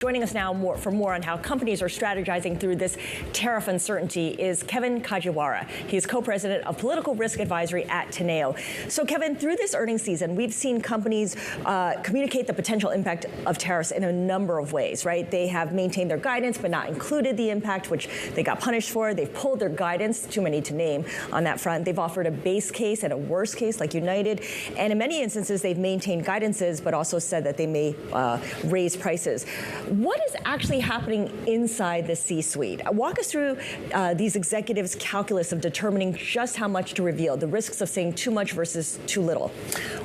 Joining us now for more on how companies are strategizing through this tariff uncertainty is Kevin Kajiwara. He is co-president of Political Risk Advisory at Teneo. So Kevin, through this earnings season, we've seen companies communicate the potential impact of tariffs in a number of ways, right? They have maintained their guidance but not included the impact, which they got punished for. They've pulled their guidance, too many to name on that front. They've offered a base case and a worst case like United. And in many instances, they've maintained guidances but also said that they may raise prices. What is actually happening inside the C-suite? Walk us through these executives' calculus of determining just how much to reveal, the risks of saying too much versus too little.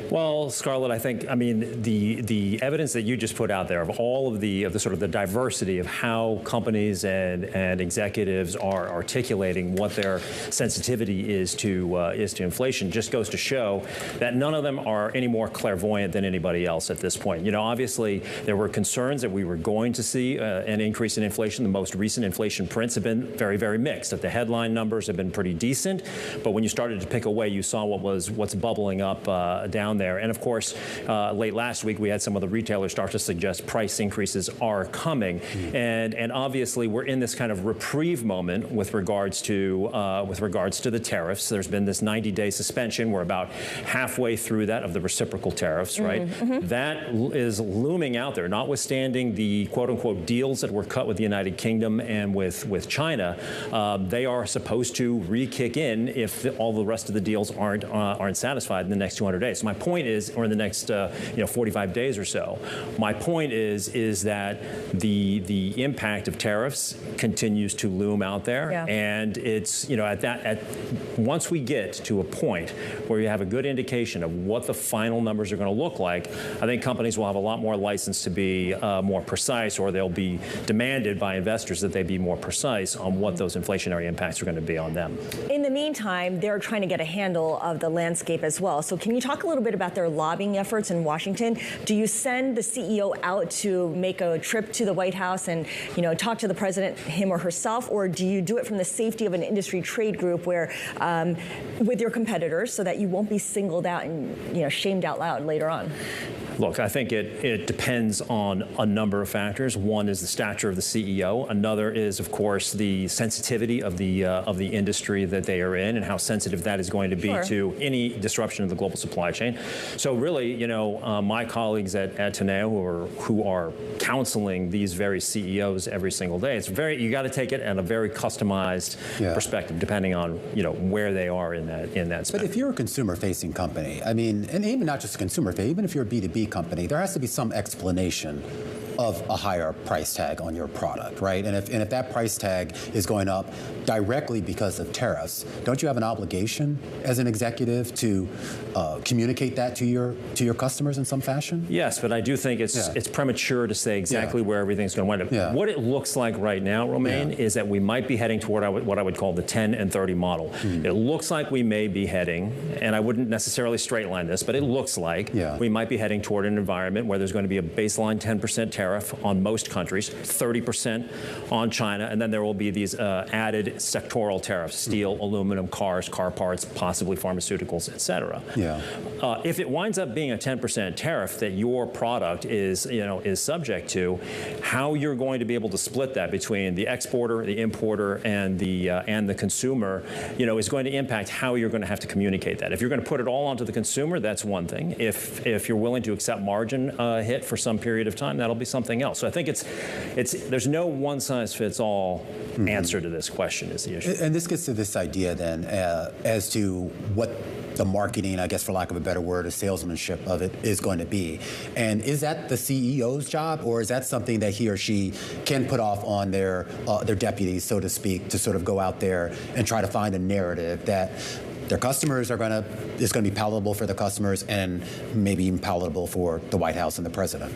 Well, Scarlet, I mean, the evidence that you just put out there of all of the sort of the diversity of how companies and executives are articulating what their sensitivity is to inflation just goes to show that none of them are any more clairvoyant than anybody else at this point. You know, obviously there were concerns that we were going to see an increase in inflation. The most recent inflation prints have been very, very mixed. That the headline numbers have been pretty decent, but when you started to pick away, you saw what's bubbling up down there. And of course, late last week, we had some of the retailers start to suggest price increases are coming, and obviously we're in this kind of reprieve moment with regards to the tariffs. There's been this 90-day suspension. We're about halfway through that of the reciprocal tariffs, right? That is looming out there, notwithstanding the quote-unquote deals that were cut with the United Kingdom and with China. They are supposed to re-kick in if all the rest of the deals aren't satisfied in the next 200 days. So my point is, or in the next 45 days or so, my point is that the impact of tariffs continues to loom out there, and it's once we get to a point where you have a good indication of what the final numbers are going to look like, I think companies will have a lot more license to be more precise, or they'll be demanded by investors that they be more precise on what those inflationary impacts are going to be on them. In the meantime, they're trying to get a handle of the landscape as well. So can you talk a little bit about their lobbying efforts in Washington? Do you send the CEO out to make a trip to the White House and talk to the president, him or herself, or do you do it from the safety of an industry trade group where with your competitors so that you won't be singled out and shamed out loud later on? Look, I think it depends on a number of factors. One is the stature of the CEO. Another is, of course, the sensitivity of the industry that they are in and how sensitive that is going to be to any disruption of the global supply chain. So really, my colleagues at Teneo who are counseling these very CEOs every single day, you got to take it at a very customized perspective, depending on where they are in that spectrum. But if you're a consumer-facing company, I mean, and even not just consumer, even if you're a B2B company, there has to be some explanation of a higher price tag on your product, right? And if that price tag is going up directly because of tariffs, don't you have an obligation as an executive to communicate that to your customers in some fashion? Yes, but I do think it's premature to say exactly where everything's going to wind up. What it looks like right now, Romaine, is that we might be heading toward what I would call the 10 and 30 model. It looks like we may be heading, and I wouldn't necessarily straight line this, but it looks like we might be heading toward an environment where there's going to be a baseline 10% tariff on most countries, 30% on China, and then there will be these added sectoral tariffs: steel, aluminum, cars, car parts, possibly pharmaceuticals, et cetera. If it winds up being a 10% tariff that your product is subject to, how you're going to be able to split that between the exporter, the importer, and the consumer, is going to impact how you're going to have to communicate that. If you're going to put it all onto the consumer, that's one thing. If you're willing to accept margin hit for some period of time, that'll be something else. So I think there's no one-size-fits-all answer to this question is the issue. And this gets to this idea then as to what the marketing, I guess for lack of a better word, or salesmanship of it is going to be. And is that the CEO's job, or is that something that he or she can put off on their deputies, so to speak, to sort of go out there and try to find a narrative that their customers is going to be palatable for the customers and maybe even palatable for the White House and the president?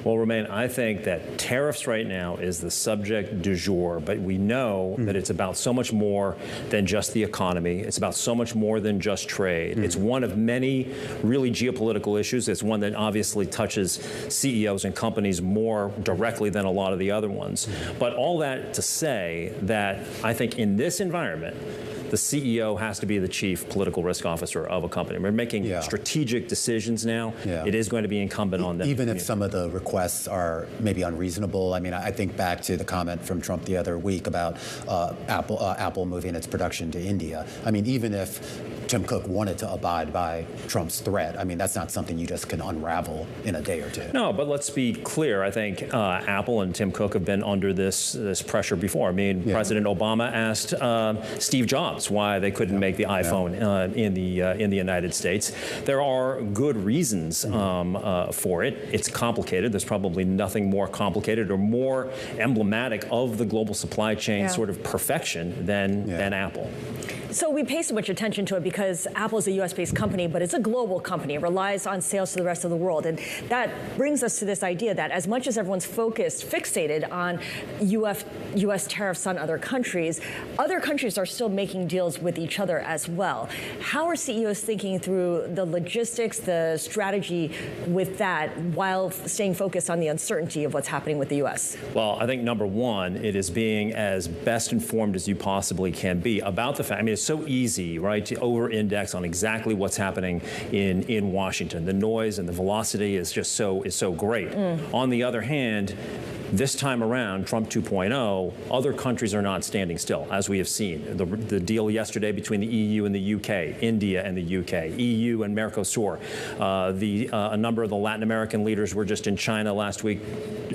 Well, Romaine, I think that tariffs right now is the subject du jour, but we know that it's about so much more than just the economy. It's about so much more than just trade. It's one of many really geopolitical issues. It's one that obviously touches CEOs and companies more directly than a lot of the other ones. But all that to say that I think in this environment, the CEO has to be the chief chief political risk officer of a company. We're making strategic decisions now. It is going to be incumbent on them. Even if some of the requests are maybe unreasonable. I mean, I think back to the comment from Trump the other week about Apple moving its production to India. I mean, even if Tim Cook wanted to abide by Trump's threat, I mean, that's not something you just can unravel in a day or two. No, but let's be clear. I think Apple and Tim Cook have been under this pressure before. I mean, President Obama asked Steve Jobs why they couldn't make the iPhone in the United States. There are good reasons for it. It's complicated. There's probably nothing more complicated or more emblematic of the global supply chain sort of perfection than Apple. So we pay so much attention to it because Apple is a U.S.-based company, but it's a global company. It relies on sales to the rest of the world. And that brings us to this idea that as much as everyone's fixated on U.S. tariffs on other countries are still making deals with each other as well. How are CEOs thinking through the logistics, the strategy with that, while staying focused on the uncertainty of what's happening with the U.S.? Well, I think number one, it is being as best informed as you possibly can be about the fact. I mean, it's so easy, right, to over-index on exactly what's happening in Washington. The noise and the velocity is just so great. On the other hand, this time around, Trump 2.0, other countries are not standing still, as we have seen. The deal yesterday between the EU and the UK, India and the UK, EU and Mercosur. A number of the Latin American leaders were just in China last week.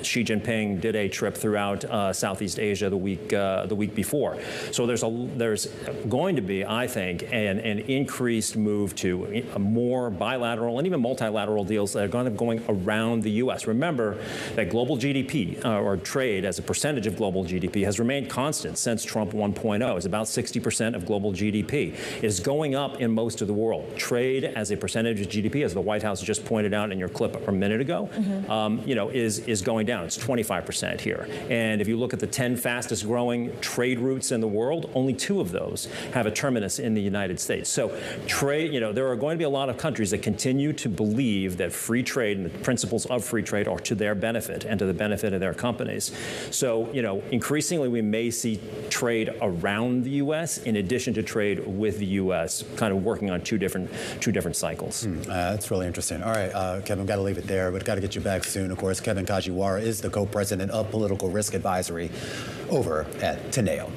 Xi Jinping did a trip throughout Southeast Asia the week before. So there's going to be, I think, an increased move to more bilateral and even multilateral deals that are going to be going around the U.S. Remember that global GDP or trade as a percentage of global GDP has remained constant since Trump 1.0. It's about 60% of global GDP. It is going up in most of the world. Trade as a percentage of GDP, as the White House just pointed out in your clip a minute ago, is going down. It's 25% here. And if you look at the 10 fastest growing trade routes in the world, only 2 of those have a terminus in the United States. So trade, there are going to be a lot of countries that continue to believe that free trade and the principles of free trade are to their benefit and to the benefit of their companies. So, increasingly we may see trade around the U.S. in addition to trade with the U.S., kind of working on two different cycles. That's really interesting. All right, Kevin, got to leave it there, but got to get you back soon. Of course, Kevin Kajiwara is the co-president of Political Risk Advisory over at Teneo.